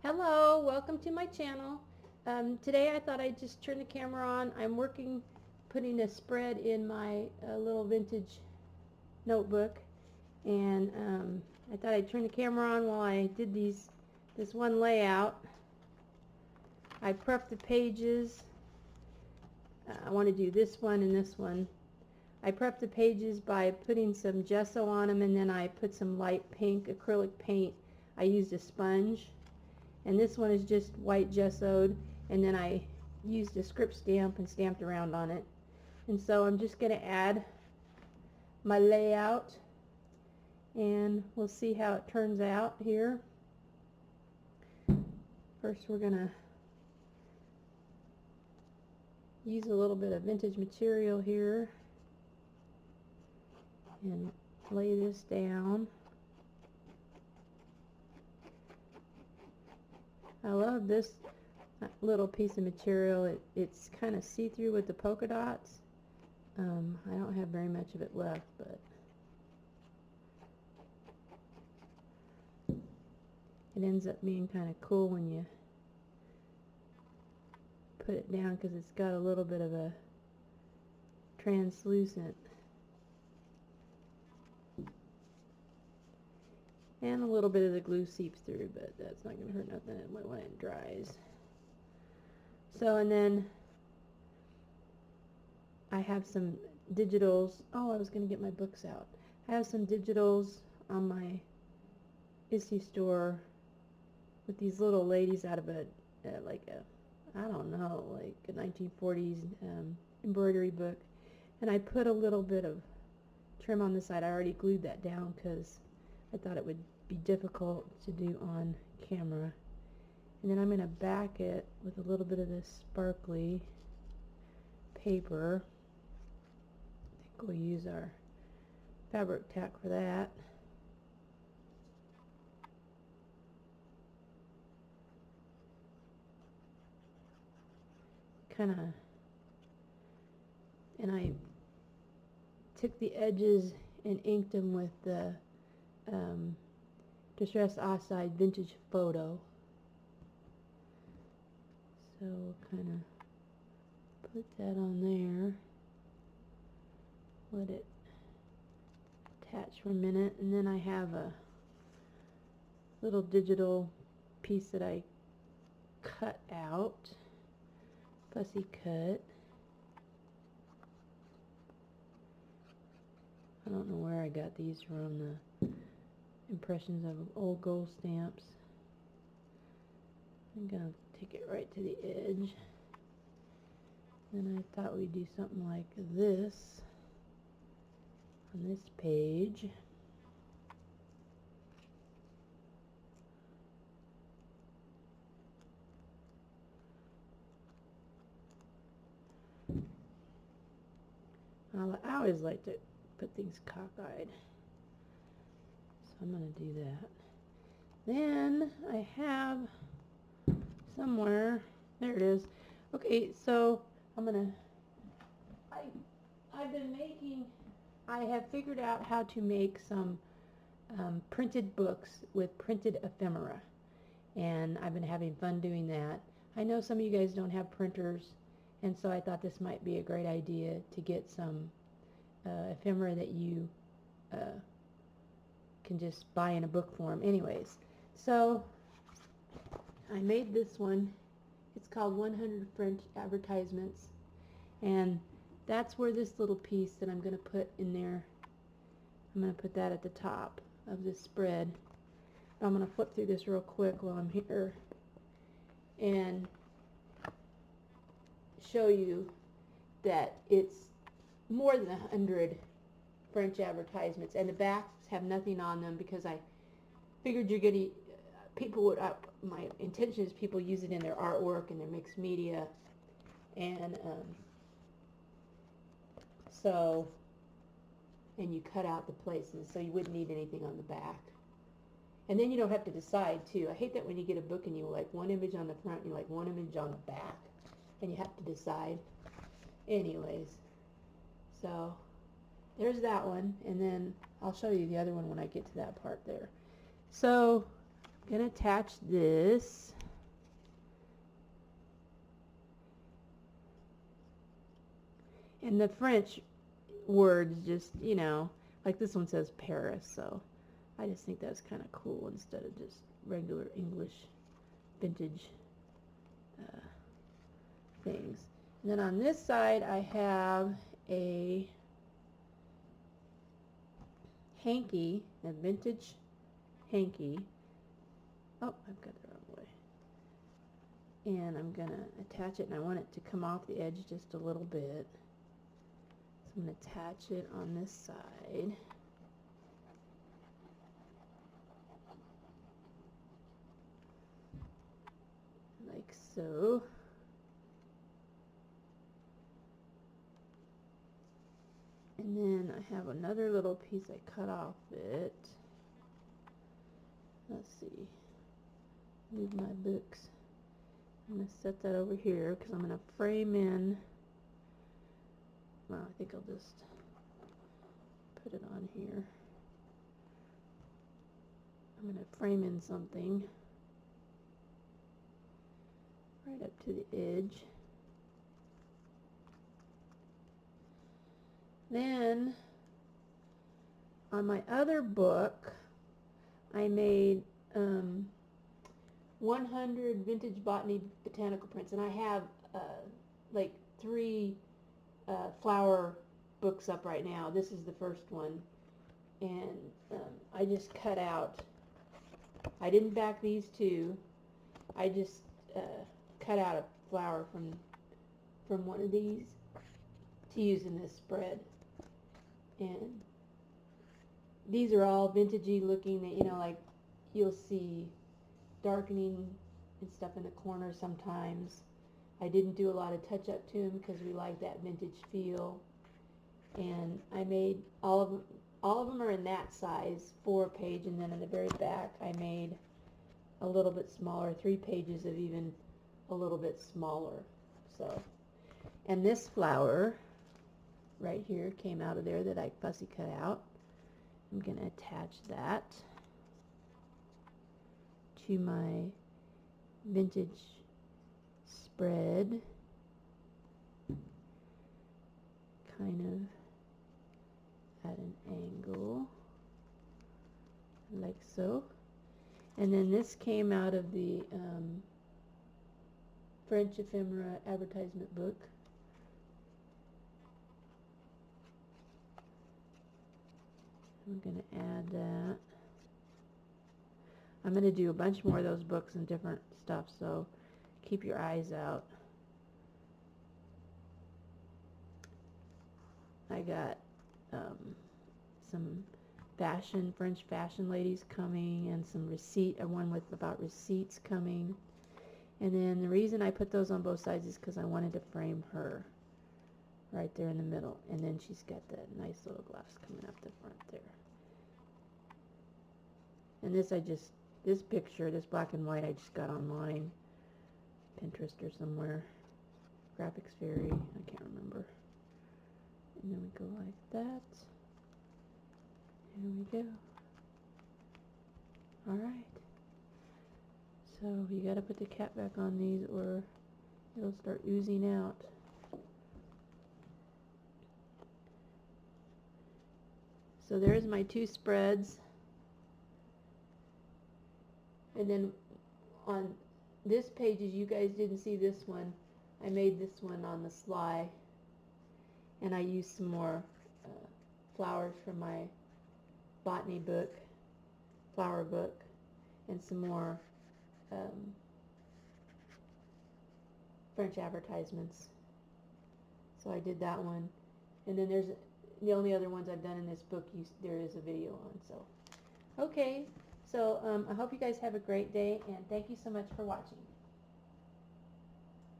Hello, welcome to my channel. Today I thought I'd just turn the camera on. I'm putting a spread in my little vintage notebook, and I thought I'd turn the camera on while I did this one layout. I prepped the pages. I want to do this one and this one. I prepped the pages by putting some gesso on them, and then I put some light pink acrylic paint. I used a sponge. And this one is just white gessoed, and then I used a script stamp and stamped around on it. And so I'm just going to add my layout, and we'll see how it turns out here. First we're going to use a little bit of vintage material here and lay this down. I love this little piece of material. It's kind of see-through with the polka dots. I don't have very much of it left, but it ends up being kind of cool when you put it down because it's got a little bit of a translucent and a little bit of the glue seeps through, but that's not going to hurt nothing when it dries. So, and then I have some digitals. Oh, I was going to get my books out. I have some digitals on my Etsy store with these little ladies out of like a, I don't know, like a 1940s embroidery book. And I put a little bit of trim on the side. I already glued that down because I thought it would be difficult to do on camera. And then I'm going to back it with a little bit of this sparkly paper. I think we'll use our fabric tack for that. And I took the edges and inked them with the Distress Oxide Vintage Photo. So we'll kind of put that on there. Let it attach for a minute, and then I have a little digital piece that I cut out, fussy cut. I don't know where I got these from, the impressions of old gold stamps. I'm going to take it right to the edge. Then I thought we'd do something like this on this page. I always like to put things cockeyed, so I'm going to do that. Then I have somewhere, there it is. Okay, so I have figured out how to make some printed books with printed ephemera, and I've been having fun doing that. I know some of you guys don't have printers, and so I thought this might be a great idea to get some ephemera that you can just buy in a book form. Anyways, so I made this one. It's called 100 French Advertisements, and that's where this little piece that I'm going to put in there, I'm going to put that at the top of this spread. I'm going to flip through this real quick while I'm here and show you that it's more than 100 French advertisements, and the backs have nothing on them because I figured you're going to, people would, my intention is people use it in their artwork and their mixed media, and and you cut out the places so you wouldn't need anything on the back. And then you don't have to decide too. I hate that when you get a book and you like one image on the front and you like one image on the back, and you have to decide. Anyways, so there's that one, and then I'll show you the other one when I get to that part there. So going to attach this. And the French words just, you know, like this one says Paris, so I just think that's kind of cool instead of just regular English vintage things. And then on this side I have a hankie, a vintage hankie. Oh, I've got it the wrong way. And I'm going to attach it, and I want it to come off the edge just a little bit. So I'm going to attach it on this side. Like so. And then I have another little piece I cut off it. Let's see. Move my books. I'm going to set that over here because I'm going to frame in. Well, I think I'll just put it on here. I'm going to frame in something right up to the edge. Then, on my other book, I made 100 vintage botanical prints, and I have like 3 flower books up right now. This is the first one, and I just cut out. I didn't back these 2. I just cut out a flower from one of these to use in this spread. And these are all vintagey looking, you know, like you'll see darkening and stuff in the corner sometimes. I didn't do a lot of touch up to them because we like that vintage feel. And I made all of them are in that size, 4 page, and then in the very back I made a little bit smaller, 3 pages of even a little bit smaller. So, and this flower right here came out of there that I fussy cut out. I'm going to attach that to my vintage spread, kind of at an angle, like so. And then this came out of the French Ephemera advertisement book. I'm going to add that. I'm going to do a bunch more of those books and different stuff, so keep your eyes out. I got some French fashion ladies coming, and some one with about receipts coming. And then the reason I put those on both sides is because I wanted to frame her right there in the middle. And then she's got that nice little glass coming up the front there. And this picture, this black and white, I just got online, Pinterest or somewhere, Graphics Fairy, I can't remember. And then we go like that. Here we go. Alright. So you gotta put the cap back on these or it'll start oozing out. So there's my 2 spreads. And then on this page, as you guys didn't see this one, I made this one on the sly. And I used some more flowers from my botany book, flower book, and some more French advertisements. So I did that one. And then there's the only other ones I've done in this book there is a video on. So, okay. So I hope you guys have a great day, and thank you so much for watching.